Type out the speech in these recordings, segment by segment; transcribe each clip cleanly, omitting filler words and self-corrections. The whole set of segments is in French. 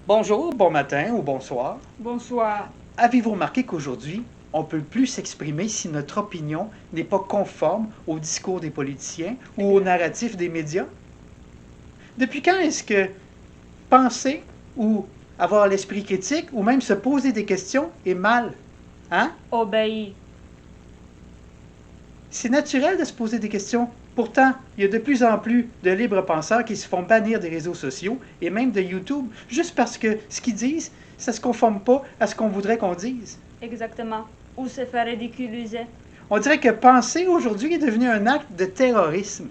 Bonjour, bon matin ou bonsoir. Bonsoir. Avez-vous remarqué qu'aujourd'hui, on ne peut plus s'exprimer si notre opinion n'est pas conforme au discours des politiciens ou au narratif des médias? Depuis quand est-ce que penser ou avoir l'esprit critique ou même se poser des questions est mal? Hein? Obéir. C'est naturel de se poser des questions. Pourtant, il y a de plus en plus de libres penseurs qui se font bannir des réseaux sociaux et même de YouTube juste parce que ce qu'ils disent, ça ne se conforme pas à ce qu'on voudrait qu'on dise. Exactement. Ou se faire ridiculiser. On dirait que penser aujourd'hui est devenu un acte de terrorisme.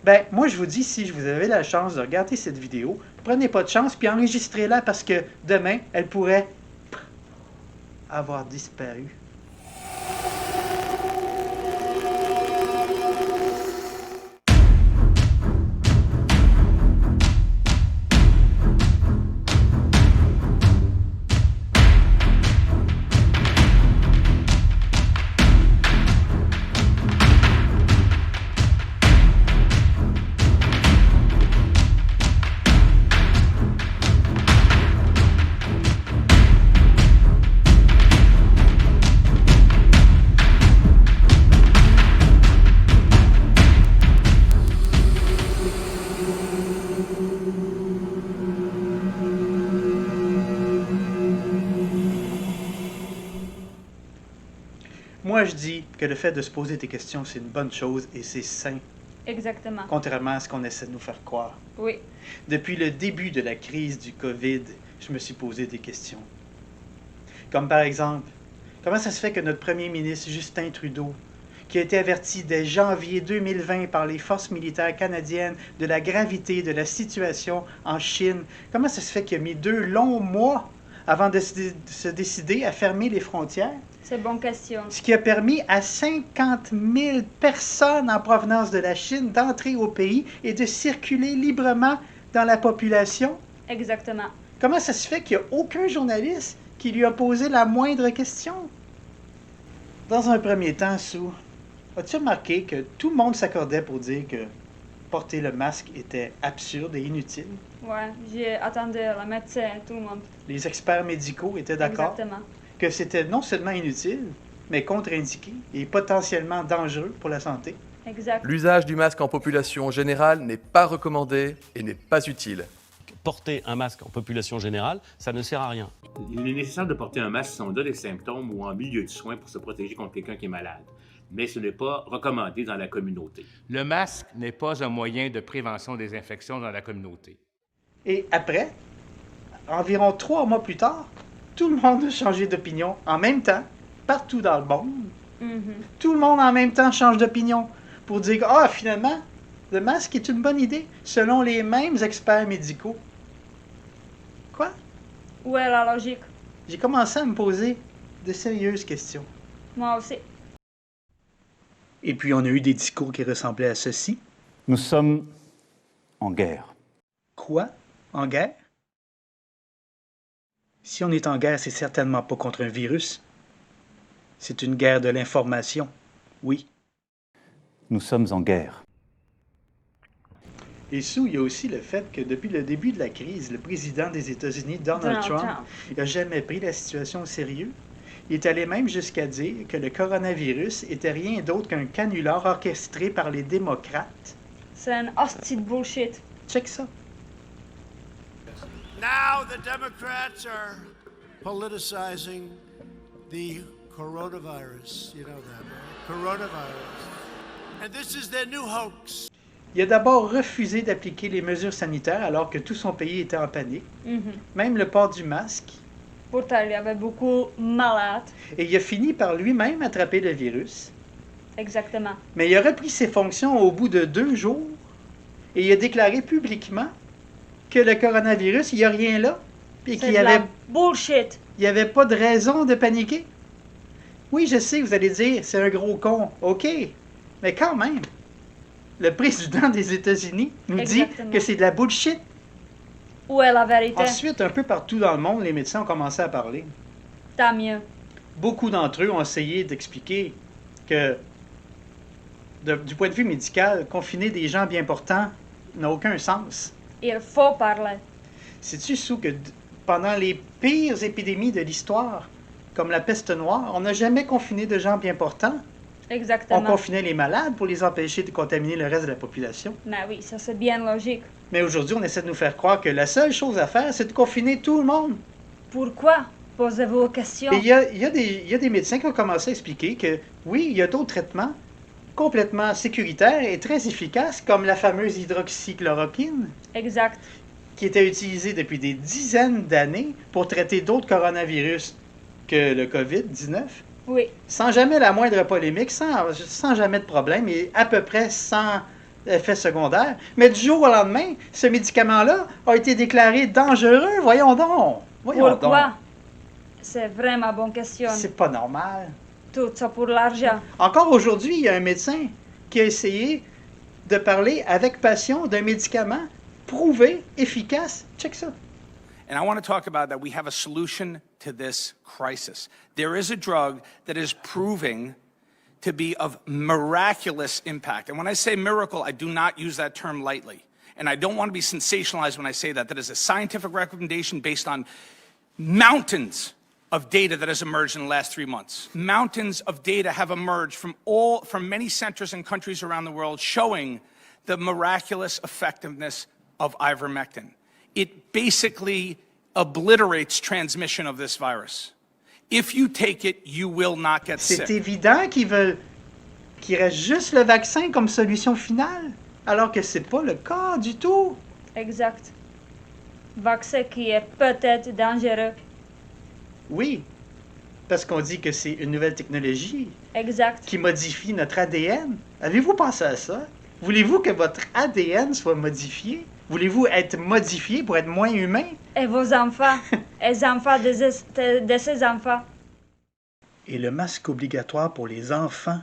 Ben, moi je vous dis, si vous avez la chance de regarder cette vidéo, prenez pas de chance puis enregistrez-la parce que demain, elle pourrait avoir disparu. Moi, je dis que le fait de se poser des questions, c'est une bonne chose et c'est sain, Exactement. contrairement à ce qu'on essaie de nous faire croire. Oui. Depuis le début de la crise du COVID, je me suis posé des questions. Comme par exemple, comment ça se fait que notre premier ministre, Justin Trudeau, qui a été averti dès janvier 2020 par les forces militaires canadiennes de la gravité de la situation en Chine, comment ça se fait qu'il a mis 2 longs mois avant de se décider à fermer les frontières? C'est bonne question. Ce qui a permis à 50 000 personnes en provenance de la Chine d'entrer au pays et de circuler librement dans la population. Exactement. Comment ça se fait qu'il n'y a aucun journaliste qui lui a posé la moindre question? Dans un premier temps, Sue, as-tu remarqué que tout le monde s'accordait pour dire que porter le masque était absurde et inutile? Ouais, j'ai attendu le médecin, tout le monde. Les experts médicaux étaient d'accord Exactement. que c'était non seulement inutile, mais contre-indiqué et potentiellement dangereux pour la santé. Exact. L'usage du masque en population générale n'est pas recommandé et n'est pas utile. Porter un masque en population générale, ça ne sert à rien. Il est nécessaire de porter un masque si on a des symptômes ou en milieu de soins pour se protéger contre quelqu'un qui est malade. Mais ce n'est pas recommandé dans la communauté. Le masque n'est pas un moyen de prévention des infections dans la communauté. Et après, environ 3 mois plus tard, tout le monde a changé d'opinion en même temps, partout dans le monde. Tout le monde en même temps change d'opinion pour dire que, ah, finalement, le masque est une bonne idée, selon les mêmes experts médicaux. Quoi? Où est la logique? J'ai commencé à me poser de sérieuses questions. Moi aussi. Et puis, on a eu des discours qui ressemblaient à ceci. Nous sommes en guerre. Quoi? En guerre? Si on est en guerre, c'est certainement pas contre un virus. C'est une guerre de l'information, oui. Nous sommes en guerre. Et sous, il y a aussi le fait que depuis le début de la crise, le président des États-Unis, Donald Trump, n'a jamais pris la situation au sérieux. Il est allé même jusqu'à dire que le coronavirus était rien d'autre qu'un canular orchestré par les démocrates. C'est un hostie de bullshit. Check ça. Now the Democrats are politicizing the coronavirus. You know that, right? Coronavirus. And this is their new hoax. Il a d'abord refusé d'appliquer les mesures sanitaires alors que tout son pays était en panique. Même le port du masque. Pourtant, il y avait beaucoup de malades. Et il a fini par lui-même attraper le virus. Exactement. Mais il a repris ses fonctions au bout de 2 jours et il a déclaré publiquement que le coronavirus, il n'y a rien là. Et C'est de la bullshit. Il n'y avait pas de raison de paniquer. Oui, je sais, vous allez dire, c'est un gros con. OK, mais quand même, le président des États-Unis nous dit que c'est de la bullshit. Où est la vérité? Ensuite, un peu partout dans le monde, les médecins ont commencé à parler. Tant mieux. Beaucoup d'entre eux ont essayé d'expliquer que, du point de vue médical, confiner des gens bien portants n'a aucun sens. Il faut parler. Sais-tu, Sue, que pendant les pires épidémies de l'histoire, comme la peste noire, on n'a jamais confiné de gens bien portants. On Exactement. confinait les malades pour les empêcher de contaminer le reste de la population. Mais oui, ça c'est bien logique. Mais aujourd'hui, on essaie de nous faire croire que la seule chose à faire, c'est de confiner tout le monde. Pourquoi posez-vous aux questions? Et il y a des médecins qui ont commencé à expliquer que, oui, il y a d'autres traitements complètement sécuritaires et très efficaces, comme la fameuse hydroxychloroquine, Exact. qui était utilisée depuis des dizaines d'années pour traiter d'autres coronavirus que le COVID-19, Oui, sans jamais la moindre polémique, sans jamais de problème et à peu près sans effet secondaire. Mais du jour au lendemain, ce médicament-là a été déclaré dangereux. Voyons donc. Voyons pourquoi? donc. C'est vraiment bonne question. C'est pas normal. Tout ça pour l'argent. Encore aujourd'hui, il y a un médecin qui a essayé de parler avec passion d'un médicament prouvé, efficace. Check ça. And I want to talk about that we have a solution to this crisis. There is a drug that is proving to be of miraculous impact. And when I say miracle, I do not use that term lightly. And I don't want to be sensationalized when I say that. That is a scientific recommendation based on mountains of data that has emerged in the last 3 months. Mountains of data have emerged from many centers and countries around the world showing the miraculous effectiveness of ivermectin. It basically obliterates transmission of this virus. If you take it, you will not get C'est sick. évident qu'il reste juste le vaccin comme solution finale, alors que c'est pas le cas du tout. Exact. Vaccin qui est peut-être dangereux. Oui, parce qu'on dit que c'est une nouvelle technologie Exact. qui modifie notre ADN. Avez-vous pensé à ça? Voulez-vous que votre ADN soit modifié? Voulez-vous être modifié pour être moins humain? Et vos enfants? Et les enfants de ces enfants? Et le masque obligatoire pour les enfants?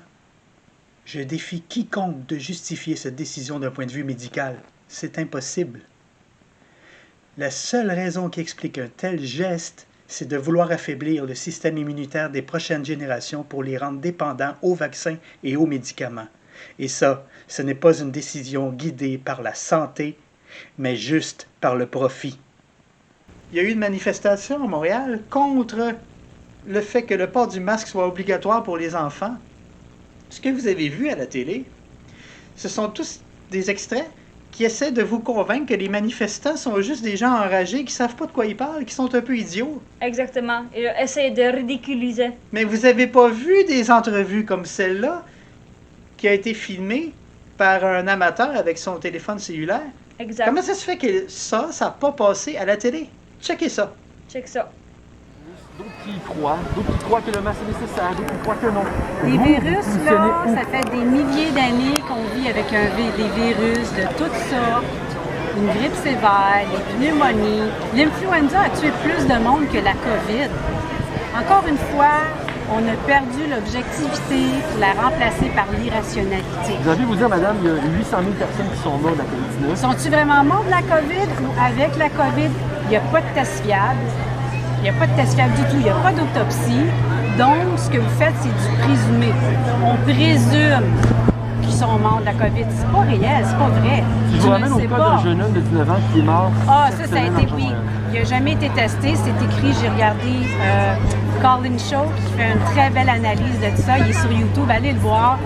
Je défie quiconque de justifier cette décision d'un point de vue médical. C'est impossible. La seule raison qui explique un tel geste, c'est de vouloir affaiblir le système immunitaire des prochaines générations pour les rendre dépendants aux vaccins et aux médicaments. Et ça, ce n'est pas une décision guidée par la santé, mais juste par le profit. Il y a eu une manifestation à Montréal contre le fait que le port du masque soit obligatoire pour les enfants. Ce que vous avez vu à la télé, ce sont tous des extraits qui essaient de vous convaincre que les manifestants sont juste des gens enragés qui savent pas de quoi ils parlent, qui sont un peu idiots. Exactement. Ils essayent de ridiculiser. Mais vous avez pas vu des entrevues comme celle-là qui a été filmée par un amateur avec son téléphone cellulaire? Exact. Comment ça se fait que ça n'a pas passé à la télé? Checkez ça. Check ça. D'autres qui y croient, que le masque est nécessaire, d'autres qui croient que non. Des Vous, virus, vous là, positionnez où? ça fait des milliers d'années qu'on vit avec des virus de toutes sortes. Une grippe sévère, les pneumonies. L'influenza a tué plus de monde que la COVID. Encore une fois, on a perdu l'objectivité pour la remplacer par l'irrationalité. Vous avez vous dire, madame, il y a 800 000 personnes qui sont mortes de la COVID-19. Sont-ils vraiment morts de la COVID ou avec la COVID? Il n'y a pas de test fiable. Il n'y a pas de test fiable du tout. Il n'y a pas d'autopsie. Donc, ce que vous faites, c'est du présumé. On présume qu'ils sont morts de la COVID. C'est pas réel, c'est pas vrai. Je Tu vous ne ramène le au sais cas pas. d'un jeune homme de 19 ans qui est mort. Ah, cette ça a semaine été, à oui. Montréal. Il n'a jamais été testé. C'est écrit, j'ai regardé Colin Show qui fait une très belle analyse de ça. Il est sur YouTube, allez le voir.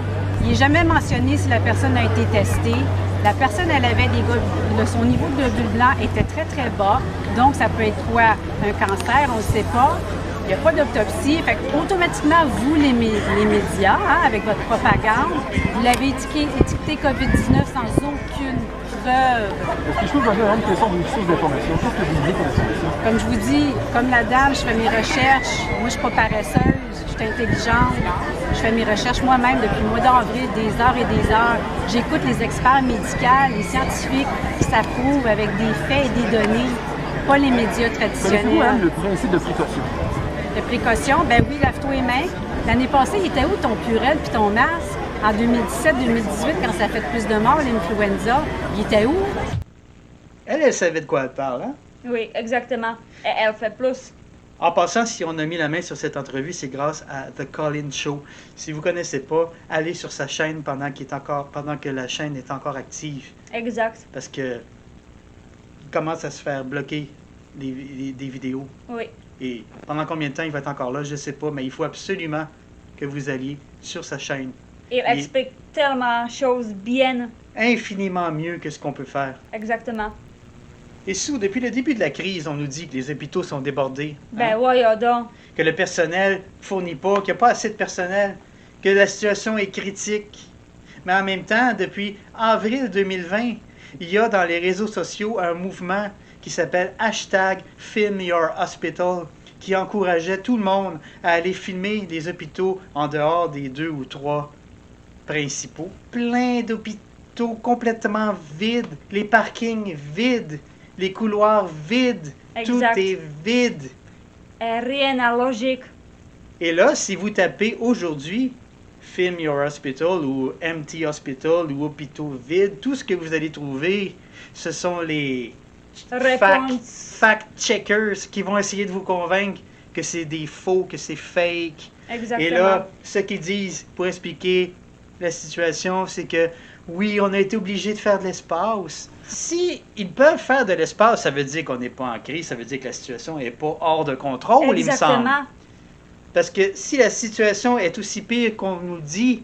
Il n'est jamais mentionné si la personne a été testée. La personne, elle avait des globules, son niveau de globules blancs était très, très bas. Donc, ça peut être quoi? Un cancer, on ne sait pas. Il n'y a pas d'autopsie. Fait automatiquement, vous, les médias, hein, avec votre propagande, vous l'avez étiqueté COVID-19 sans aucune preuve. Est-ce que je peux vous poser une question d'une source d'information? Qu'est-ce que vous disiez comme information? Comme je vous dis, comme la dame, je fais mes recherches. Moi, je ne suis pas paresseuse, je suis intelligente. Je fais mes recherches moi-même depuis le mois d'avril, des heures et des heures. J'écoute les experts médicaux, les scientifiques qui s'approuvent avec des faits et des données, pas les médias Connaissez-vous traditionnels. même le principe de précaution? De précaution, ben oui, lave-toi les mains. L'année passée, il était où ton purel puis ton masque? En 2017-2018, quand ça a fait plus de morts, l'influenza, il était où? Elle savait de quoi elle parle, hein? Oui, exactement. Et elle fait plus. En passant, si on a mis la main sur cette entrevue, c'est grâce à The Colin Show. Si vous ne connaissez pas, allez sur sa chaîne pendant que la chaîne est encore active. Exact. Parce que il commence à se faire bloquer des vidéos. Oui, Et pendant combien de temps il va être encore là, je ne sais pas, mais il faut absolument que vous alliez sur sa chaîne. il explique tellement de choses bien. Infiniment mieux que ce qu'on peut faire. Exactement. Et Sue, depuis le début de la crise, on nous dit que les hôpitaux sont débordés. Ben voyons donc. Que le personnel fournit pas, qu'il n'y a pas assez de personnel, que la situation est critique. Mais en même temps, depuis avril 2020, il y a dans les réseaux sociaux un mouvement qui s'appelle #FilmYourHospital, qui encourageait tout le monde à aller filmer les hôpitaux en dehors des 2 ou 3 principaux. Plein d'hôpitaux complètement vides, les parkings vides, les couloirs vides, Exact. tout est vide. Et rien à logique. Et là, si vous tapez aujourd'hui Film Your Hospital ou Empty Hospital ou hôpitaux vides, tout ce que vous allez trouver, ce sont les Réponse. fact-checkers qui vont essayer de vous convaincre que c'est des faux, que c'est fake. Exactement. Et là, ce qu'ils disent pour expliquer la situation, c'est que oui, on a été obligé de faire de l'espace. Si ils peuvent faire de l'espace, ça veut dire qu'on n'est pas en crise, ça veut dire que la situation n'est pas hors de contrôle, il me semble. Exactement. Parce que si la situation est aussi pire qu'on nous dit,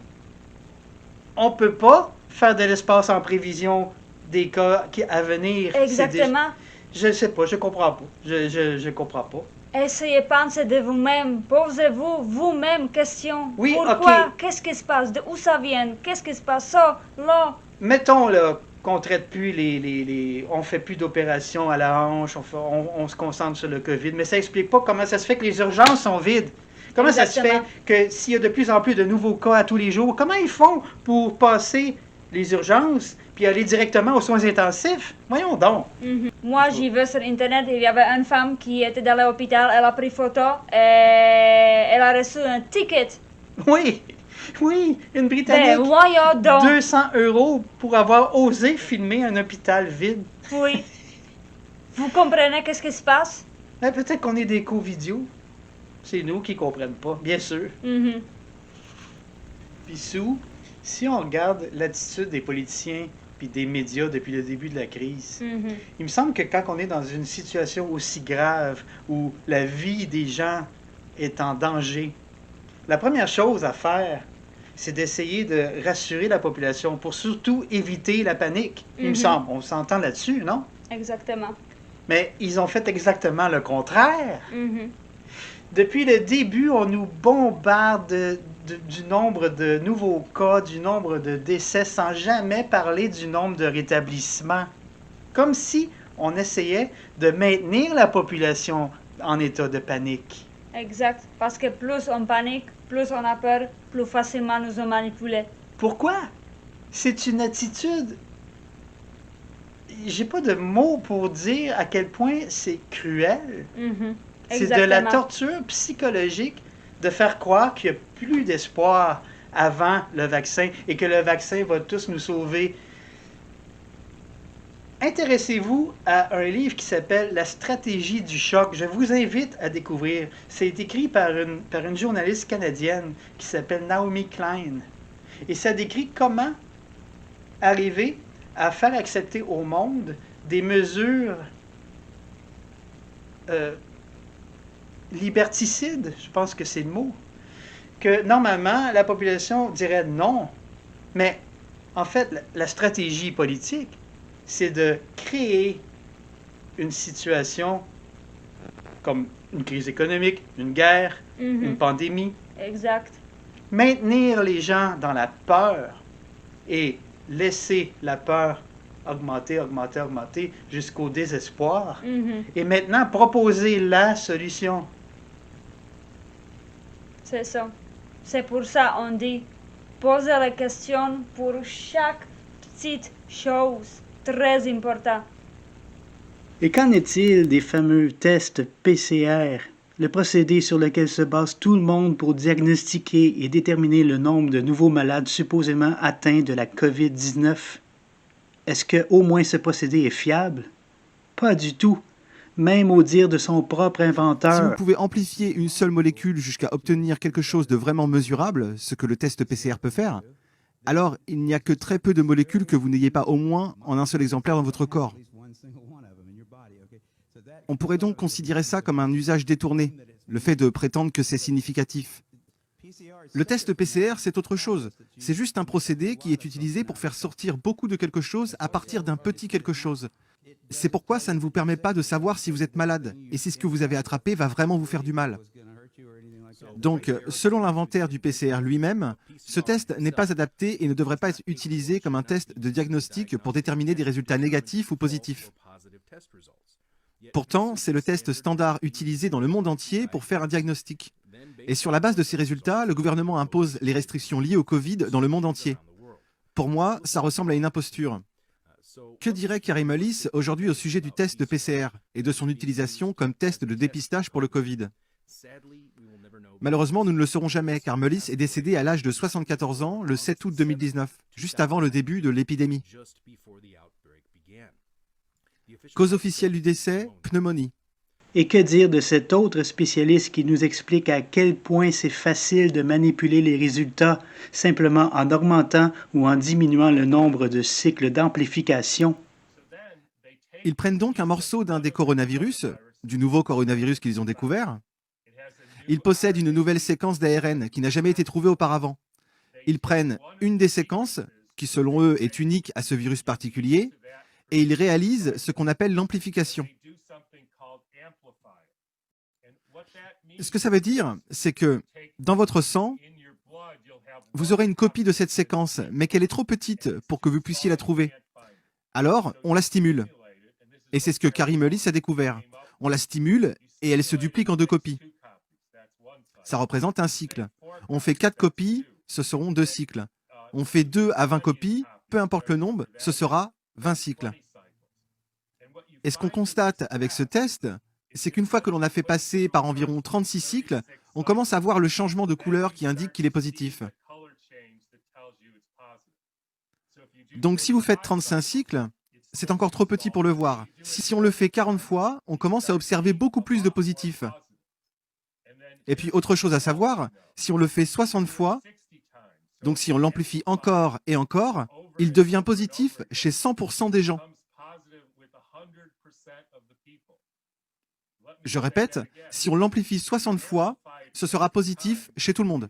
on ne peut pas faire de l'espace en prévision des cas à venir. Exactement. Je ne sais pas, je comprends pas. Je comprends pas. Essayez de penser de vous-même. Posez-vous vous-même question. Oui, pourquoi? ok. Qu'est-ce qui se passe? De où ça vient? Qu'est-ce qui se passe? Ça, là. Mettons là qu'on traite plus on fait plus d'opérations à la hanche, on se concentre sur le COVID, mais ça explique pas comment ça se fait que les urgences sont vides. Comment ça se fait que s'il y a de plus en plus de nouveaux cas à tous les jours, comment ils font pour passer les urgences puis aller directement aux soins intensifs? Voyons donc. Moi, j'y vais sur Internet. Il y avait une femme qui était dans l'hôpital. Elle a pris photo et elle a reçu un ticket. Oui, une Ben, Britannique. voyons donc. 200 € pour avoir osé filmer un hôpital vide. Oui. Vous comprenez qu'est-ce qui se passe? Ben, peut-être qu'on est des covidios. C'est nous qui ne comprennent pas, bien sûr. Puis Sue, si on regarde l'attitude des politiciens puis des médias depuis le début de la crise, il me semble que quand on est dans une situation aussi grave où la vie des gens est en danger, la première chose à faire, c'est d'essayer de rassurer la population pour surtout éviter la panique. Il me semble. On s'entend là-dessus, non? Exactement. Mais ils ont fait exactement le contraire. Depuis le début, on nous bombarde du nombre de nouveaux cas, du nombre de décès, sans jamais parler du nombre de rétablissements. Comme si on essayait de maintenir la population en état de panique. Exact. Parce que plus on panique, plus on a peur, plus facilement nous on manipule. Pourquoi? C'est une attitude... J'ai pas de mots pour dire à quel point c'est cruel. C'est de la torture psychologique de faire croire qu'il n'y a plus d'espoir avant le vaccin et que le vaccin va tous nous sauver. Intéressez-vous à un livre qui s'appelle « La stratégie du choc ». Je vous invite à découvrir. C'est écrit par une journaliste canadienne qui s'appelle Naomi Klein. Et ça décrit comment arriver à faire accepter au monde des mesures liberticides, je pense que c'est le mot, que normalement la population dirait non. Mais en fait, la stratégie politique, c'est de créer une situation comme une crise économique, une guerre, une pandémie. Exact. Maintenir les gens dans la peur et laisser la peur augmenter jusqu'au désespoir. Et maintenant, proposer la solution. C'est ça. C'est pour ça on dit poser la question pour chaque petite chose. Très important. Et qu'en est-il des fameux tests PCR, le procédé sur lequel se base tout le monde pour diagnostiquer et déterminer le nombre de nouveaux malades supposément atteints de la COVID-19? Est-ce que au moins ce procédé est fiable? Pas du tout. Même au dire de son propre inventeur. Si vous pouvez amplifier une seule molécule jusqu'à obtenir quelque chose de vraiment mesurable, ce que le test PCR peut faire, alors il n'y a que très peu de molécules que vous n'ayez pas au moins en un seul exemplaire dans votre corps. On pourrait donc considérer ça comme un usage détourné, le fait de prétendre que c'est significatif. Le test PCR, c'est autre chose. C'est juste un procédé qui est utilisé pour faire sortir beaucoup de quelque chose à partir d'un petit quelque chose. C'est pourquoi ça ne vous permet pas de savoir si vous êtes malade et si ce que vous avez attrapé va vraiment vous faire du mal. Donc, selon l'inventaire du PCR lui-même, ce test n'est pas adapté et ne devrait pas être utilisé comme un test de diagnostic pour déterminer des résultats négatifs ou positifs. Pourtant, c'est le test standard utilisé dans le monde entier pour faire un diagnostic. Et sur la base de ces résultats, le gouvernement impose les restrictions liées au Covid dans le monde entier. Pour moi, ça ressemble à une imposture. Que dirait Karim Ellis aujourd'hui au sujet du test de PCR et de son utilisation comme test de dépistage pour le Covid? Malheureusement, nous ne le saurons jamais, car Ellis est décédé à l'âge de 74 ans le 7 août 2019, juste avant le début de l'épidémie. Cause officielle du décès, pneumonie. Et que dire de cet autre spécialiste qui nous explique à quel point c'est facile de manipuler les résultats simplement en augmentant ou en diminuant le nombre de cycles d'amplification? Ils prennent donc un morceau d'un des coronavirus, du nouveau coronavirus qu'ils ont découvert. Ils possèdent une nouvelle séquence d'ARN qui n'a jamais été trouvée auparavant. Ils prennent une des séquences, qui selon eux est unique à ce virus particulier, et ils réalisent ce qu'on appelle l'amplification. Ce que ça veut dire, c'est que dans votre sang, vous aurez une copie de cette séquence, mais qu'elle est trop petite pour que vous puissiez la trouver. Alors, on la stimule. Et c'est ce que Karim Ellis a découvert. On la stimule et elle se duplique en 2 copies. Ça représente un cycle. On fait 4 copies, ce seront 2 cycles. On fait 2 à 20 copies, peu importe le nombre, ce sera 20 cycles. Et ce qu'on constate avec ce test, c'est qu'une fois que l'on a fait passer par environ 36 cycles, on commence à voir le changement de couleur qui indique qu'il est positif. Donc si vous faites 35 cycles, c'est encore trop petit pour le voir. Si on le fait 40 fois, on commence à observer beaucoup plus de positifs. Et puis autre chose à savoir, si on le fait 60 fois, donc si on l'amplifie encore et encore, il devient positif chez 100% des gens. Je répète, si on l'amplifie 60 fois, ce sera positif chez tout le monde.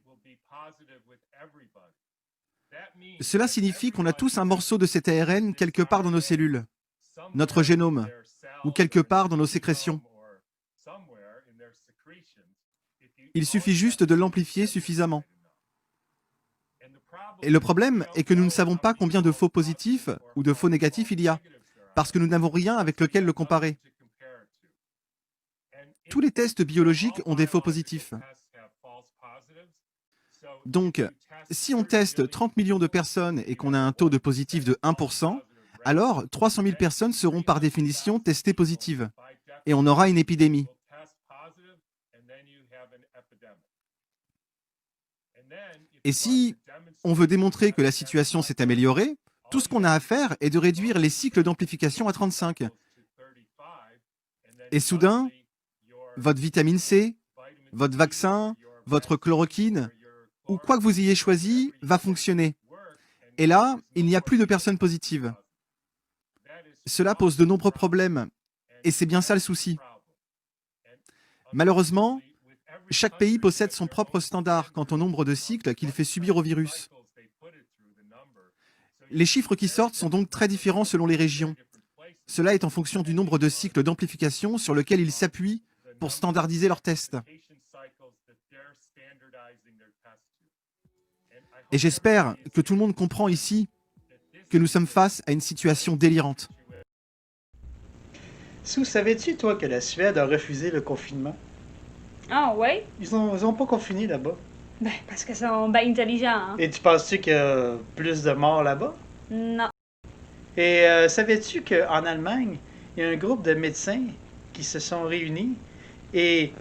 Cela signifie qu'on a tous un morceau de cet ARN quelque part dans nos cellules, notre génome, ou quelque part dans nos sécrétions. Il suffit juste de l'amplifier suffisamment. Et le problème est que nous ne savons pas combien de faux positifs ou de faux négatifs il y a, parce que nous n'avons rien avec lequel le comparer. Tous les tests biologiques ont des faux positifs. Donc, si on teste 30 millions de personnes et qu'on a un taux de positif de 1%, alors 300 000 personnes seront par définition testées positives. Et on aura une épidémie. Et si on veut démontrer que la situation s'est améliorée, tout ce qu'on a à faire est de réduire les cycles d'amplification à 35. Et soudain, votre vitamine C, votre vaccin, votre chloroquine, ou quoi que vous ayez choisi, va fonctionner. Et là, il n'y a plus de personnes positives. Cela pose de nombreux problèmes, et c'est bien ça le souci. Malheureusement, chaque pays possède son propre standard quant au nombre de cycles qu'il fait subir au virus. Les chiffres qui sortent sont donc très différents selon les régions. Cela est en fonction du nombre de cycles d'amplification sur lequel ils s'appuient pour standardiser leurs tests. Et j'espère que tout le monde comprend ici que nous sommes face à une situation délirante. Sue, savais-tu, toi, que la Suède a refusé le confinement? Ah ouais? Ils ont pas confiné là-bas. Ben, parce qu'ils sont bien intelligents. Hein? Et tu penses-tu qu'il y a plus de morts là-bas? Non. Et savais-tu qu'en Allemagne, il y a un groupe de médecins qui se sont réunis et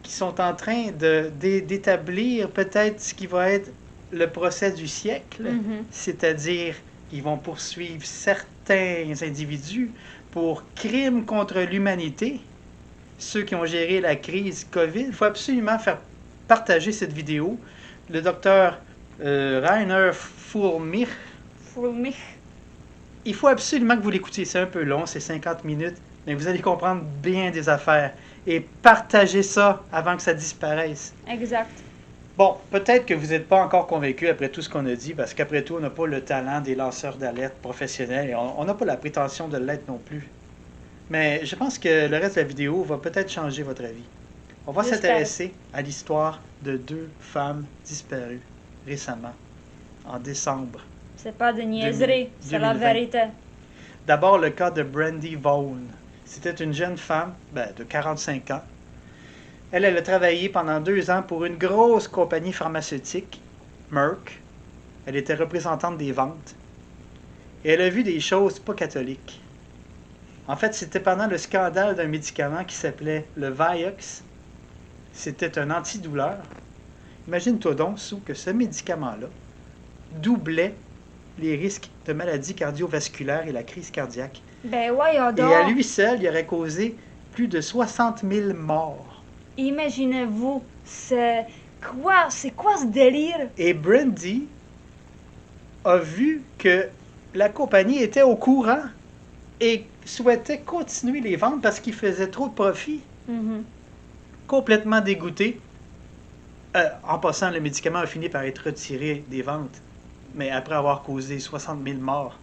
qui sont en train d'établir peut-être ce qui va être le procès du siècle, c'est-à-dire qu'ils vont poursuivre certains individus pour crimes contre l'humanité, ceux qui ont géré la crise COVID. Il faut absolument faire partager cette vidéo. Le docteur Rainer Fulmich Il faut absolument que vous l'écoutiez. C'est un peu long, c'est 50 minutes, mais vous allez comprendre bien des affaires. Et partagez ça avant que ça disparaisse. Exact. Bon, peut-être que vous n'êtes pas encore convaincu après tout ce qu'on a dit, parce qu'après tout, on n'a pas le talent des lanceurs d'alerte professionnels et on n'a pas la prétention de l'être non plus. Mais je pense que le reste de la vidéo va peut-être changer votre avis. On va J'espère. s'intéresser à l'histoire de 2 femmes disparues récemment, en décembre. C'est pas de niaiserie, c'est la 2020. vérité. D'abord, le cas de Brandy Vaughn. C'était une jeune femme de 45 ans. Elle a travaillé pendant 2 ans pour une grosse compagnie pharmaceutique, Merck. Elle était représentante des ventes. Et elle a vu des choses pas catholiques. En fait, c'était pendant le scandale d'un médicament qui s'appelait le Vioxx. C'était un antidouleur. Imagine-toi donc, Sue, que ce médicament-là doublait les risques de maladies cardiovasculaires et la crise cardiaque. Ben voyons Et donc. à lui seul, il aurait causé plus de 60 000 morts. Imaginez-vous, c'est quoi ce délire? Et Brandy a vu que la compagnie était au courant et souhaitait continuer les ventes parce qu'il faisait trop de profit. Mhm. Complètement dégoûté. En passant, le médicament a fini par être retiré des ventes, mais après avoir causé 60 000 morts.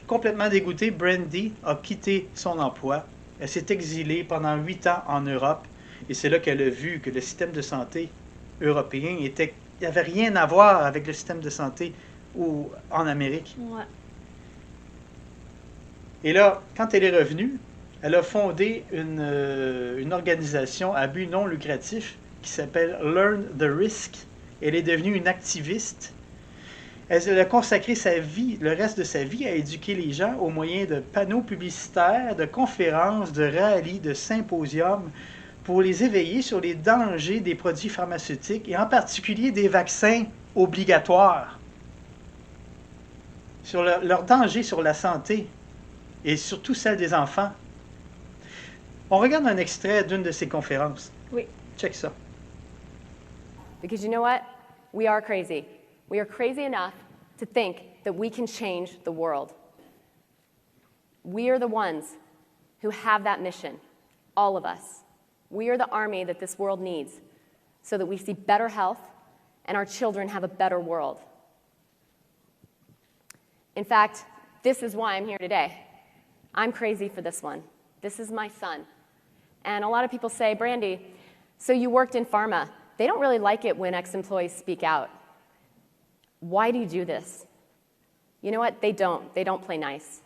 Complètement dégoûté, Brandy a quitté son emploi. Elle s'est exilée pendant 8 ans en Europe. Et c'est là qu'elle a vu que le système de santé européen n'avait rien à voir avec le système de santé en Amérique. Ouais. Et là, quand elle est revenue, elle a fondé une organisation à but non lucratif qui s'appelle Learn the Risk. Elle est devenue une activiste. Elle a consacré sa vie, le reste de sa vie, à éduquer les gens au moyen de panneaux publicitaires, de conférences, de rallyes, de symposiums, pour les éveiller sur les dangers des produits pharmaceutiques et en particulier des vaccins obligatoires, sur leur danger sur la santé et surtout celle des enfants. On regarde un extrait d'une de ces conférences. Oui. Check ça. Because you know what? We are crazy. We are crazy enough to think that we can change the world. We are the ones who have that mission, all of us. We are the army that this world needs so that we see better health and our children have a better world. In fact, this is why I'm here today. I'm crazy for this one. This is my son. And a lot of people say, Brandy, so you worked in pharma. They don't really like it when ex-employees speak out. Why do you do this? You know what? They don't. They don't play nice.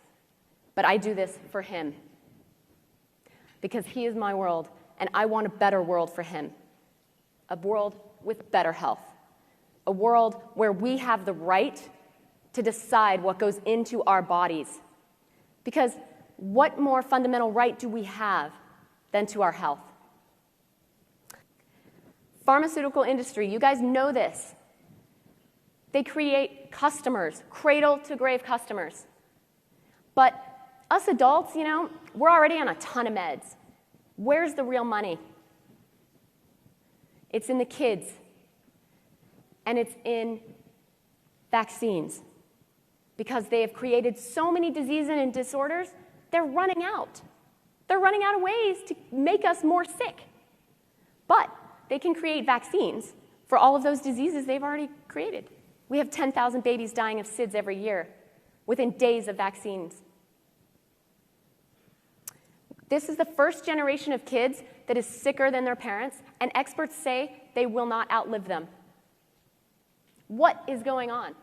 But I do this for him. Because he is my world, and I want a better world for him. A world with better health. A world where we have the right to decide what goes into our bodies. Because what more fundamental right do we have than to our health? Pharmaceutical industry, you guys know this. They create customers, cradle-to-grave customers. But us adults, you know, we're already on a ton of meds. Where's the real money? It's in the kids, and it's in vaccines. Because they have created so many diseases and disorders, they're running out. They're running out of ways to make us more sick. But they can create vaccines for all of those diseases they've already created. We have 10,000 babies dying of SIDS every year within days of vaccines. This is the first generation of kids that is sicker than their parents, and experts say they will not outlive them. What is going on?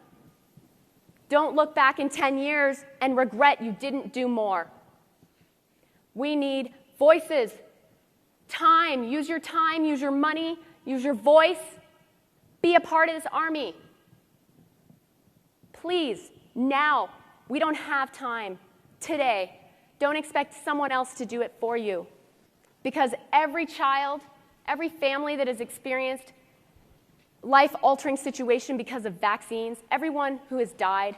Don't look back in 10 years and regret you didn't do more. We need voices, time. Use your money, use your voice. Be a part of this army. Please, now. We don't have time. Today. Don't expect someone else to do it for you. Because every child, every family that has experienced life-altering situation because of vaccines, everyone who has died,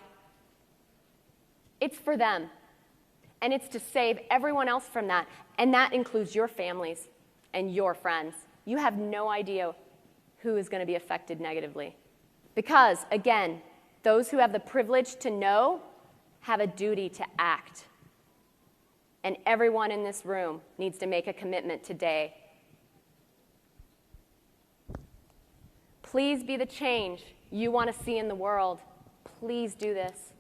it's for them. And it's to save everyone else from that. And that includes your families and your friends. You have no idea who is going to be affected negatively. Because, again, those who have the privilege to know have a duty to act. And everyone in this room needs to make a commitment today. Please be the change you want to see in the world. Please do this.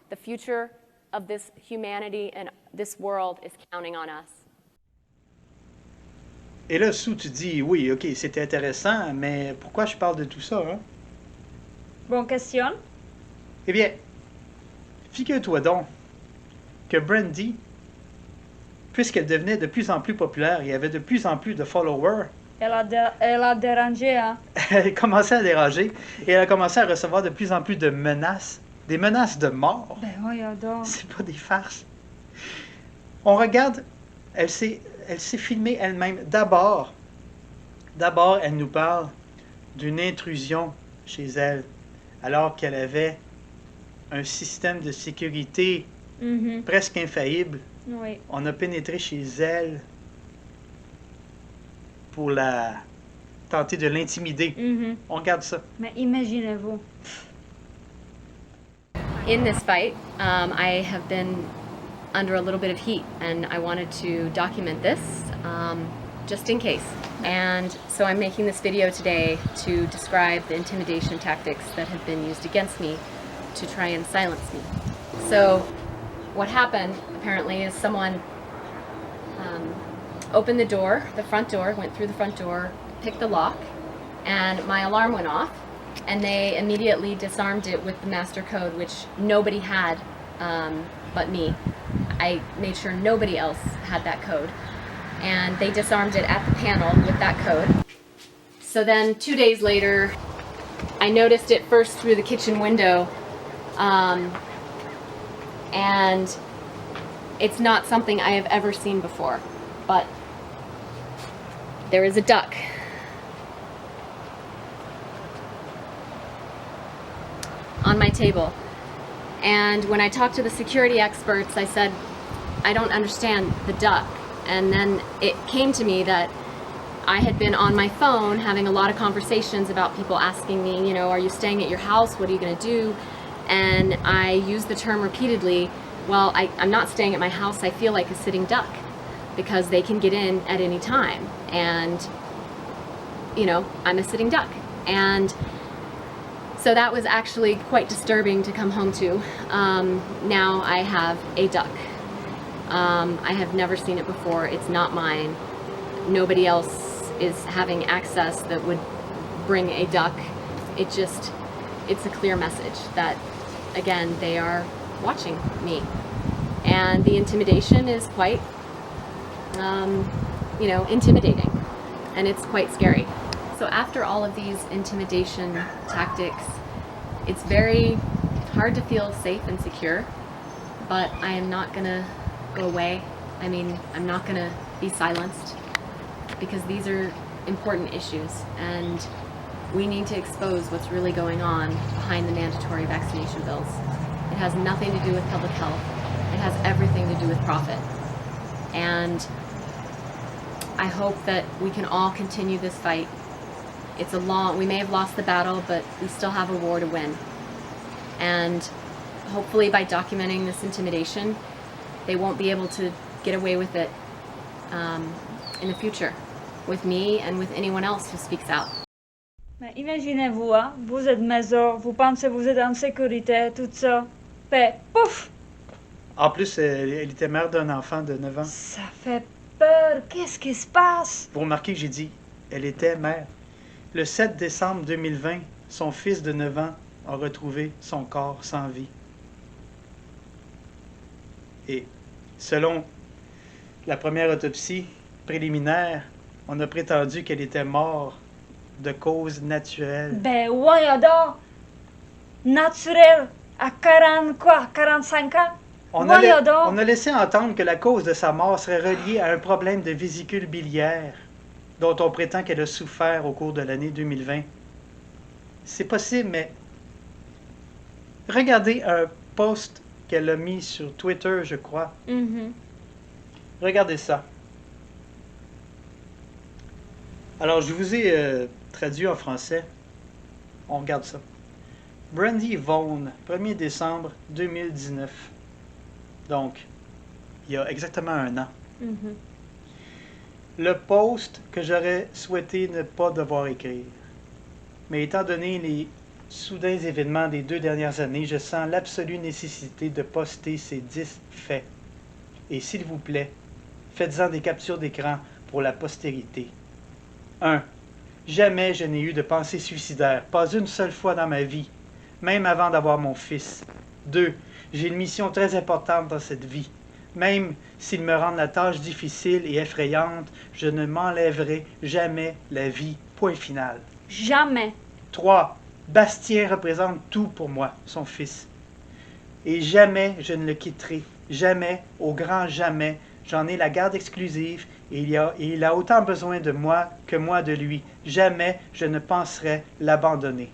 The future of this humanity and this world is counting on us. Et là, Sue, tu dis, oui, ok, c'était intéressant, mais pourquoi je parle de tout ça, hein? Bonne question. Eh bien, figure-toi donc que Brandy, puisqu'elle devenait de plus en plus populaire et avait de plus en plus de followers, Elle a dérangé, hein? elle commençait à déranger et elle a commencé à recevoir de plus en plus de menaces, des menaces de mort. Ben voyons donc. C'est pas des farces. On regarde, elle s'est filmée elle-même. D'abord, elle nous parle d'une intrusion chez elle, alors qu'elle avait un système de sécurité presque infaillible. Oui. On a pénétré chez elle pour tenter de l'intimider. On regarde ça. Mais imaginez-vous. In this fight, I have been under a little bit of heat, and I wanted to document this just in case. And so I'm making this video today to describe the intimidation tactics that have been used against me to try and silence me. So what happened, apparently, is someone opened the door, the front door, went through the front door, picked the lock, and my alarm went off, and they immediately disarmed it with the master code, which nobody had but me. I made sure nobody else had that code, and they disarmed it at the panel with that code. So then 2 days later, I noticed it first through the kitchen window, and it's not something I have ever seen before, but there is a duck. On my table. And when I talked to the security experts, I said, I don't understand the duck. And then it came to me that I had been on my phone having a lot of conversations about people asking me, you know, are you staying at your house? What are you going to do? And I used the term repeatedly, well, I'm not staying at my house. I feel like a sitting duck because they can get in at any time. And, you know, I'm a sitting duck. And so that was actually quite disturbing to come home to. Now I have a duck. I have never seen it before. It's not mine. Nobody else is having access that would bring a duck. It's a clear message that, again, they are watching me. And the intimidation is quite, intimidating. And it's quite scary. So after all of these intimidation tactics, it's very hard to feel safe and secure, but I am not gonna go away. I mean, I'm not gonna be silenced because these are important issues and we need to expose what's really going on behind the mandatory vaccination bills. It has nothing to do with public health. It has everything to do with profit. And I hope that we can all continue this fight. We may have lost the battle, but we still have a war to win. And hopefully by documenting this intimidation, they won't be able to get away with it in the future, with me and with anyone else who speaks out. Mais imaginez-vous, hein, vous êtes maison, vous pensez que vous êtes en sécurité, tout ça. Fait pouf! En plus, elle était mère d'un enfant de 9 ans. Ça fait peur. Qu'est-ce qui se passe? Vous remarquez que j'ai dit, elle était mère. Le 7 décembre 2020, son fils de 9 ans a retrouvé son corps sans vie. Et selon la première autopsie préliminaire, on a prétendu qu'elle était morte de cause naturelle. Ben voyons donc! Naturel à 45 ans? On a laissé entendre que la cause de sa mort serait reliée à un problème de vésicule biliaire dont on prétend qu'elle a souffert au cours de l'année 2020. C'est possible, mais regardez un post qu'elle a mis sur Twitter, je crois. Regardez ça. Alors, je vous ai traduit en français. On regarde ça. Brandy Vaughn, 1er décembre 2019. Donc, il y a exactement un an. Le post que j'aurais souhaité ne pas devoir écrire. Mais étant donné les soudains événements des 2 dernières années, je sens l'absolue nécessité de poster ces 10 faits. Et s'il vous plaît, faites-en des captures d'écran pour la postérité. 1. Jamais je n'ai eu de pensée suicidaire, pas une seule fois dans ma vie, même avant d'avoir mon fils. 2. J'ai une mission très importante dans cette vie. Même s'ils me rendent la tâche difficile et effrayante, je ne m'enlèverai jamais la vie. Point final. Jamais. 3. Bastien représente tout pour moi, son fils. Et jamais je ne le quitterai. Jamais, au grand jamais, j'en ai la garde exclusive et il a autant besoin de moi que moi de lui. Jamais je ne penserai l'abandonner.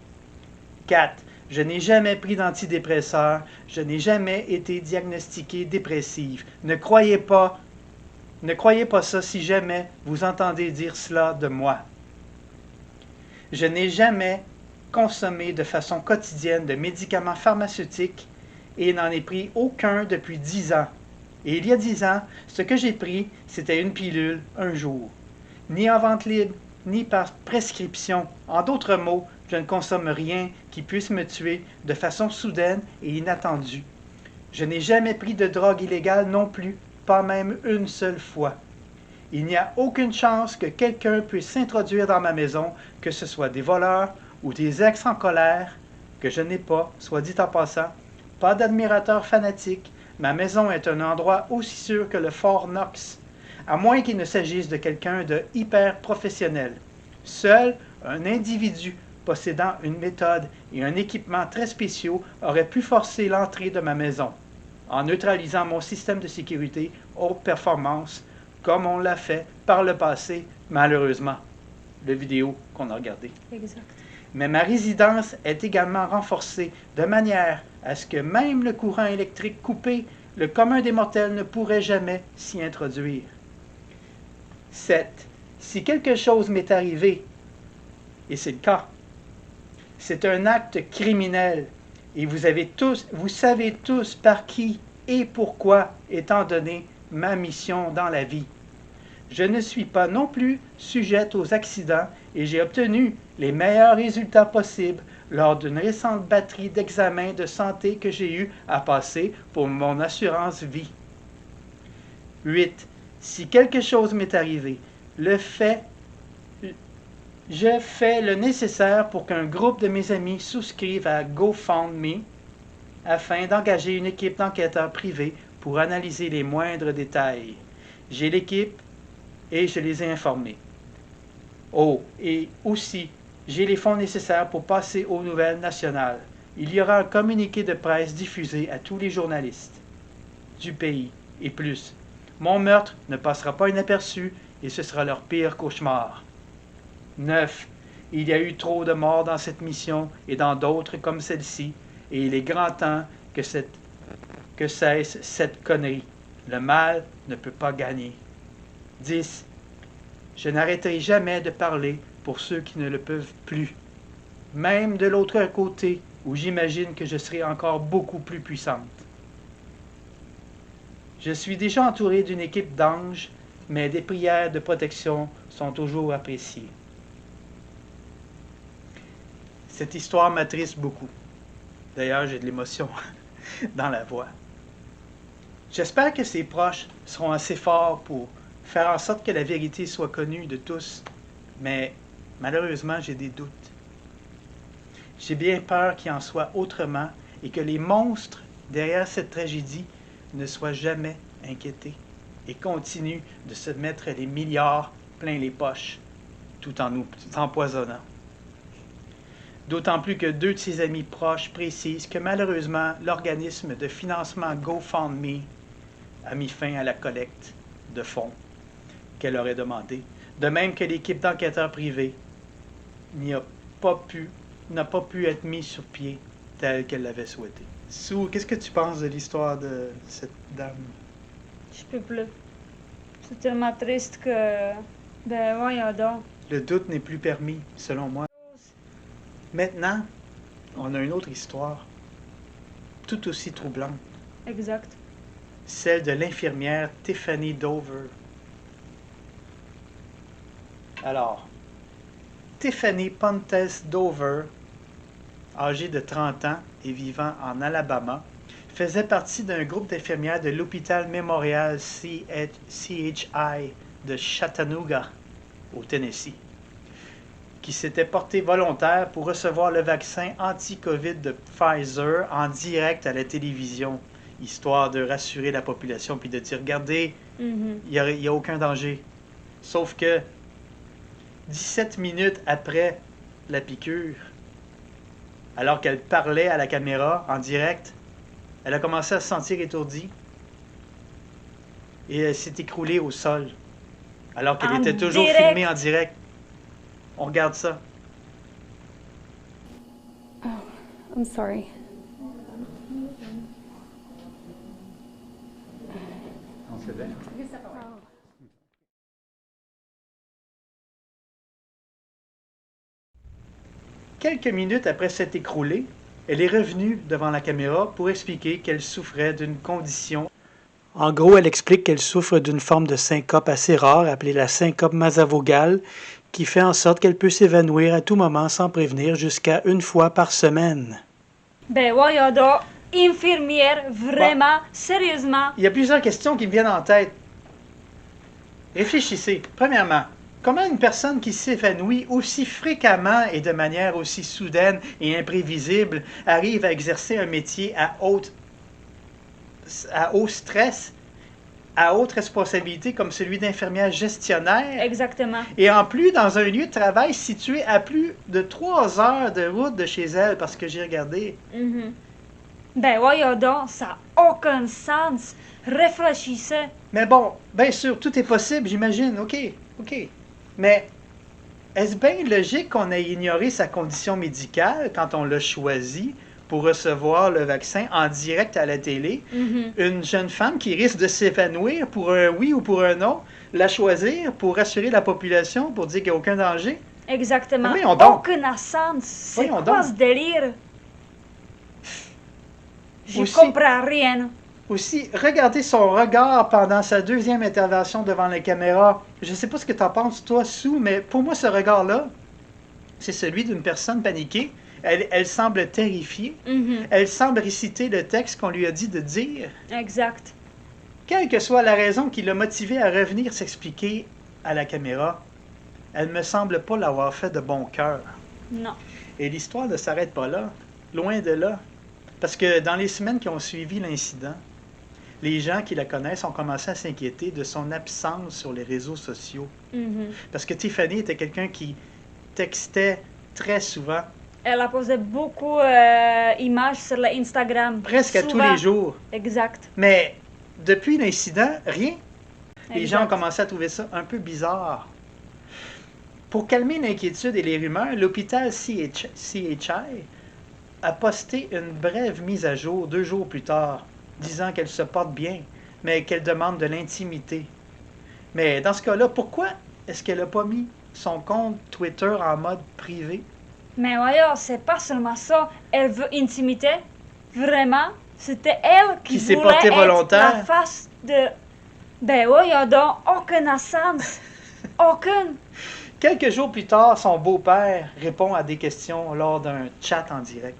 4. Je n'ai jamais pris d'antidépresseurs. Je n'ai jamais été diagnostiquée dépressive. Ne croyez pas ça si jamais vous entendez dire cela de moi. Je n'ai jamais consommé de façon quotidienne de médicaments pharmaceutiques et n'en ai pris aucun depuis 10 ans. Et il y a 10 ans, ce que j'ai pris, c'était une pilule un jour. Ni en vente libre, ni par prescription. En d'autres mots, je ne consomme rien qui puisse me tuer de façon soudaine et inattendue. Je n'ai jamais pris de drogue illégale non plus, pas même une seule fois. Il n'y a aucune chance que quelqu'un puisse s'introduire dans ma maison, que ce soit des voleurs ou des ex en colère, que je n'ai pas, soit dit en passant, pas d'admirateurs fanatiques. Ma maison est un endroit aussi sûr que le Fort Knox, à moins qu'il ne s'agisse de quelqu'un de hyper professionnel. Seul un individu possédant une méthode et un équipement très spéciaux aurait pu forcer l'entrée de ma maison, en neutralisant mon système de sécurité haute performance, comme on l'a fait par le passé, malheureusement. La vidéo qu'on a regardée. Exact. Mais ma résidence est également renforcée de manière à ce que même le courant électrique coupé, le commun des mortels ne pourrait jamais s'y introduire. 7. Si quelque chose m'est arrivé, et c'est le cas, c'est un acte criminel, et vous savez tous par qui et pourquoi, étant donné ma mission dans la vie. Je ne suis pas non plus sujette aux accidents et j'ai obtenu les meilleurs résultats possibles lors d'une récente batterie d'examens de santé que j'ai eu à passer pour mon assurance vie. 8. Si quelque chose m'est arrivé, je fais le nécessaire pour qu'un groupe de mes amis souscrive à GoFundMe afin d'engager une équipe d'enquêteurs privés pour analyser les moindres détails. J'ai l'équipe et je les ai informés. Oh, et aussi, j'ai les fonds nécessaires pour passer aux nouvelles nationales. Il y aura un communiqué de presse diffusé à tous les journalistes du pays et plus. Mon meurtre ne passera pas inaperçu et ce sera leur pire cauchemar. 9. Il y a eu trop de morts dans cette mission et dans d'autres comme celle-ci, et il est grand temps que cesse cette connerie. Le mal ne peut pas gagner. 10. Je n'arrêterai jamais de parler pour ceux qui ne le peuvent plus. Même de l'autre côté, où j'imagine que je serai encore beaucoup plus puissante. Je suis déjà entouré d'une équipe d'anges, mais des prières de protection sont toujours appréciées. Cette histoire m'attriste beaucoup. D'ailleurs, j'ai de l'émotion dans la voix. J'espère que ses proches seront assez forts pour faire en sorte que la vérité soit connue de tous, mais malheureusement, j'ai des doutes. J'ai bien peur qu'il en soit autrement et que les monstres derrière cette tragédie ne soient jamais inquiétés et continuent de se mettre les milliards plein les poches tout en nous empoisonnant. D'autant plus que 2 de ses amis proches précisent que malheureusement, l'organisme de financement GoFundMe a mis fin à la collecte de fonds qu'elle aurait demandé, de même que l'équipe d'enquêteurs privés n'a pas pu être mise sur pied telle qu'elle l'avait souhaité. Sue, qu'est-ce que tu penses de l'histoire de cette dame? Je peux plus. C'est tellement triste que... voyons donc. Le doute n'est plus permis, selon moi. Maintenant, on a une autre histoire, tout aussi troublante, Exact. celle de l'infirmière Tiffany Dover. Alors, Tiffany Pontes Dover, âgée de 30 ans et vivant en Alabama, faisait partie d'un groupe d'infirmières de l'hôpital Memorial CHI de Chattanooga, au Tennessee, qui s'était porté volontaire pour recevoir le vaccin anti-COVID de Pfizer en direct à la télévision, histoire de rassurer la population puis de dire, regardez, il n'y a aucun danger. Sauf que 17 minutes après la piqûre, alors qu'elle parlait à la caméra en direct, elle a commencé à se sentir étourdie et elle s'est écroulée au sol, alors qu'elle était toujours filmée en direct. On regarde ça. Oh, I'm sorry. Quelques minutes après s'être écroulée, elle est revenue devant la caméra pour expliquer qu'elle souffrait d'une condition. En gros, elle explique qu'elle souffre d'une forme de syncope assez rare, appelée la syncope nasovagale, qui fait en sorte qu'elle peut s'évanouir à tout moment sans prévenir jusqu'à 1 fois par semaine. Ben voyons donc, infirmière, vraiment, sérieusement. Il y a plusieurs questions qui me viennent en tête. Réfléchissez. Premièrement, comment une personne qui s'évanouit aussi fréquemment et de manière aussi soudaine et imprévisible arrive à exercer un métier à haut stress, à haute responsabilité comme celui d'infirmière gestionnaire? Exactement. Et en plus, dans un lieu de travail situé à plus de 3 heures de route de chez elle, parce que j'ai regardé. Ben voyons donc, ça n'a aucun sens. Réfléchissez. Mais bon, bien sûr, tout est possible, j'imagine. OK. Mais est-ce bien logique qu'on ait ignoré sa condition médicale quand on l'a choisi pour recevoir le vaccin en direct à la télé? Une jeune femme qui risque de s'évanouir pour un oui ou pour un non, la choisir pour rassurer la population, pour dire qu'il n'y a aucun danger? Exactement. Voyons donc. Aucun sens. C'est Voyons quoi donc. ce délire? Je Aussi- comprends rien. Aussi, regardez son regard pendant sa deuxième intervention devant la caméra. Je ne sais pas ce que tu en penses, toi, Sue, mais pour moi, ce regard-là, c'est celui d'une personne paniquée. Elle semble terrifiée. Elle semble réciter le texte qu'on lui a dit de dire. Exact. Quelle que soit la raison qui l'a motivée à revenir s'expliquer à la caméra, elle me semble pas l'avoir fait de bon cœur. Non. Et l'histoire ne s'arrête pas là, loin de là. Parce que dans les semaines qui ont suivi l'incident, les gens qui la connaissent ont commencé à s'inquiéter de son absence sur les réseaux sociaux. Parce que Tiffany était quelqu'un qui textait très souvent. Elle a posé beaucoup d'images sur l'Instagram. Presque à tous Souvent. les jours. Exact. Mais depuis l'incident, rien. Les Exact. gens ont commencé à trouver ça un peu bizarre. Pour calmer l'inquiétude et les rumeurs, l'hôpital CHI a posté une brève mise à jour 2 jours plus tard, disant qu'elle se porte bien, mais qu'elle demande de l'intimité. Mais dans ce cas-là, pourquoi est-ce qu'elle n'a pas mis son compte Twitter en mode privé? Mais voyons, c'est pas seulement ça. Elle veut intimité. Vraiment, c'était elle qui s'est voulait portée être volontaire. la face de... Ben voyons donc, aucun sens. Aucun. Quelques jours plus tard, son beau-père répond à des questions lors d'un chat en direct.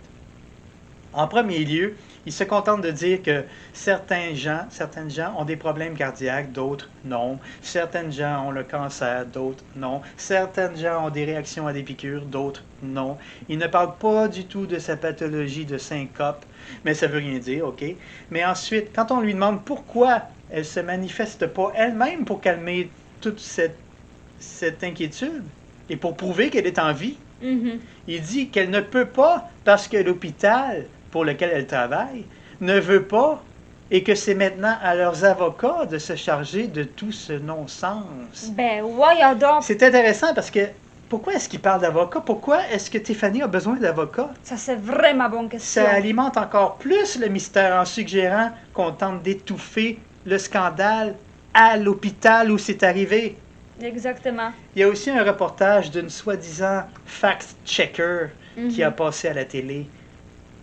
En premier lieu, il se contente de dire que certaines gens ont des problèmes cardiaques, d'autres non. Certaines gens ont le cancer, d'autres non. Certaines gens ont des réactions à des piqûres, d'autres non. Il ne parle pas du tout de sa pathologie de syncope, mais ça veut rien dire, OK? Mais ensuite, quand on lui demande pourquoi elle se manifeste pas elle-même pour calmer toute cette inquiétude et pour prouver qu'elle est en vie, il dit qu'elle ne peut pas parce que l'hôpital pour lequel elle travaille ne veut pas et que c'est maintenant à leurs avocats de se charger de tout ce non-sens. Ben voyons donc. C'est intéressant parce que pourquoi est-ce qu'il parle d'avocat? Pourquoi est-ce que Tiffany a besoin d'avocat? Ça, c'est vraiment bonne question. Ça alimente encore plus le mystère en suggérant qu'on tente d'étouffer le scandale à l'hôpital où c'est arrivé. Exactement. Il y a aussi un reportage d'une soi-disant fact-checker qui a passé à la télé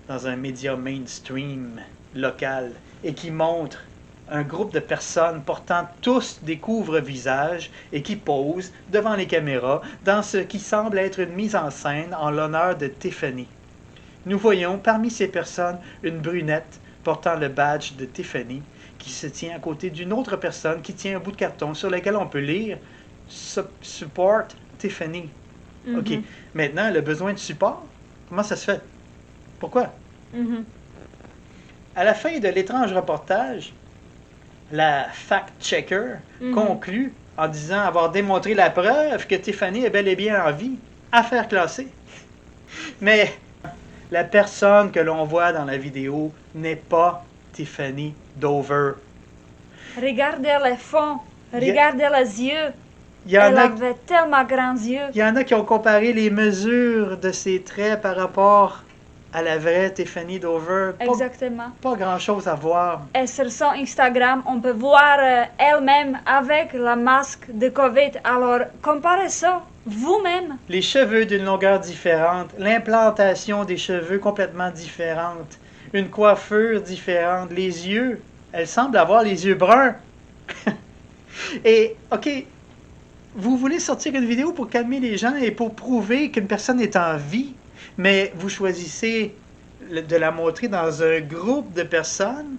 dans un média mainstream local et qui montre un groupe de personnes portant tous des couvre-visages et qui posent devant les caméras dans ce qui semble être une mise en scène en l'honneur de Tiffany. Nous voyons parmi ces personnes une brunette portant le badge de Tiffany qui se tient à côté d'une autre personne qui tient un bout de carton sur lequel on peut lire « Support Tiffany ». OK. Maintenant, le besoin de support, comment ça se fait? Pourquoi? À la fin de l'étrange reportage, la fact-checker conclut en disant avoir démontré la preuve que Tiffany est bel et bien en vie. Affaire classée. Mais la personne que l'on voit dans la vidéo n'est pas Tiffany Dover. Regardez les fonds, regardez les yeux. Elle avait tellement grands yeux. Il y en a qui ont comparé les mesures de ses traits par rapport à la vraie Tiffany Dover. Exactement. Pas grand-chose à voir. Et sur son Instagram, on peut voir elle-même avec la masque de COVID. Alors, comparez ça vous-même. Les cheveux d'une longueur différente, l'implantation des cheveux complètement différente, une coiffure différente, les yeux, elle semble avoir les yeux bruns. Et, OK, vous voulez sortir une vidéo pour calmer les gens et pour prouver qu'une personne est en vie, mais vous choisissez de la montrer dans un groupe de personnes,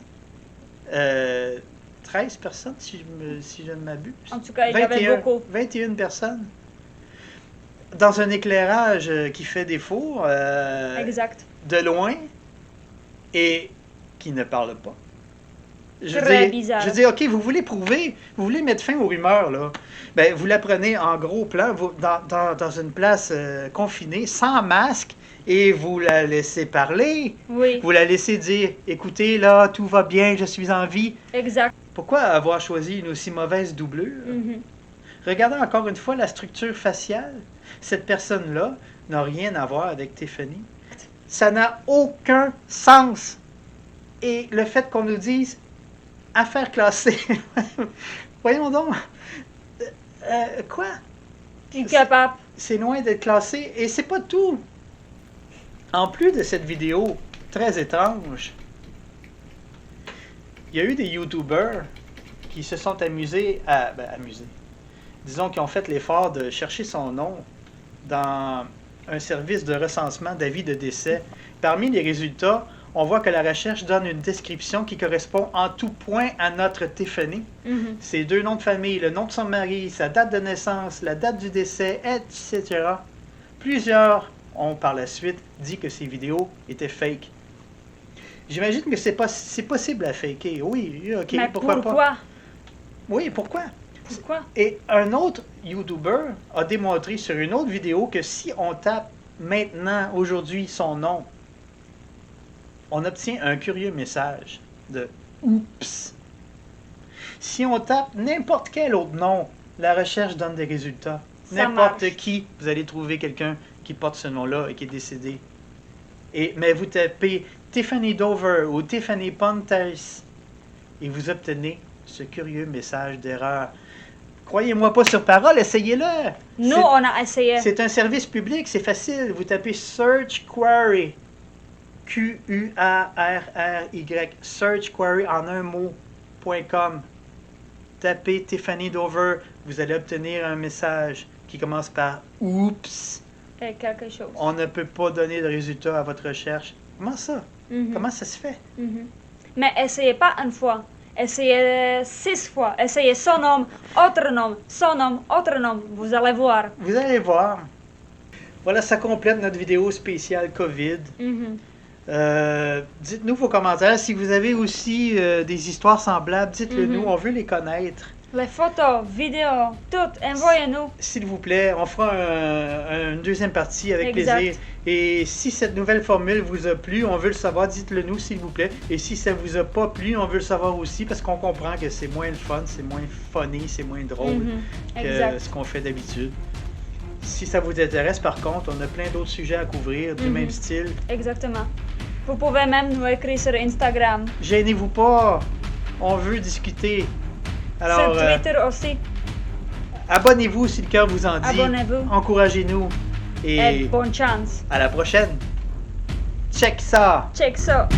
13 personnes si je ne m'abuse. En tout cas, il y avait beaucoup. 21 personnes. Dans un éclairage qui fait défaut, exact. De loin, et qui ne parle pas. Très bizarre. Je dis, OK, vous voulez prouver, vous voulez mettre fin aux rumeurs, là. Ben, vous la prenez en gros plan, dans une place confinée, sans masque, et vous la laissez parler. Oui. Vous la laissez dire, écoutez, là, tout va bien, je suis en vie. Exact. Pourquoi avoir choisi une aussi mauvaise doublure? Regardez encore une fois la structure faciale. Cette personne-là n'a rien à voir avec Tiffany. Ça n'a aucun sens. Et le fait qu'on nous dise affaire classée, voyons donc, quoi? Incapable. C'est loin d'être classé. Et c'est pas tout. En plus de cette vidéo très étrange, il y a eu des YouTubers qui se sont amusés disons qui ont fait l'effort de chercher son nom dans un service de recensement d'avis de décès. Parmi les résultats, on voit que la recherche donne une description qui correspond en tout point à notre Tiffany. Ses 2 noms de famille, le nom de son mari, sa date de naissance, la date du décès, etc. Plusieurs ont par la suite dit que ces vidéos étaient fake. J'imagine que c'est possible à faker. Oui, OK, mais pourquoi pas? Oui, pourquoi? Pourquoi? Et un autre YouTuber a démontré sur une autre vidéo que si on tape maintenant, aujourd'hui, son nom, on obtient un curieux message de « Oups ». Si on tape n'importe quel autre nom, la recherche donne des résultats. N'importe qui, vous allez trouver quelqu'un qui porte ce nom-là et qui est décédé. Mais vous tapez Tiffany Dover ou Tiffany Pontes et vous obtenez ce curieux message d'erreur. Croyez-moi pas sur parole, essayez-le. Nous, on a essayé. C'est un service public, c'est facile. Vous tapez Search Query. Q-U-A-R-R-Y. Search Query en un mot.com. Tapez Tiffany Dover. Vous allez obtenir un message qui commence par Oups. Et quelque chose. On ne peut pas donner de résultat à votre recherche. Comment ça? Comment ça se fait? Mais essayez pas une fois. Essayez 6 fois. Essayez son nom, autre nom, son nom, autre nom. Vous allez voir. Vous allez voir. Voilà, ça complète notre vidéo spéciale COVID. Dites-nous vos commentaires. Si vous avez aussi des histoires semblables, dites-le nous. On veut les connaître. Les photos, vidéos, tout, envoyez-nous. S'il vous plaît, on fera une deuxième partie avec plaisir. Et si cette nouvelle formule vous a plu, on veut le savoir, dites-le nous s'il vous plaît. Et si ça vous a pas plu, on veut le savoir aussi parce qu'on comprend que c'est moins le fun, c'est moins funny, c'est moins drôle que ce qu'on fait d'habitude. Si ça vous intéresse, par contre, on a plein d'autres sujets à couvrir du même style. Exactement. Vous pouvez même nous écrire sur Instagram. Gênez-vous pas, on veut discuter. Alors, sur Twitter aussi. Abonnez-vous si le cœur vous en dit. Abonnez-vous. Encouragez-nous. Et bonne chance. À la prochaine. Check ça! Check ça!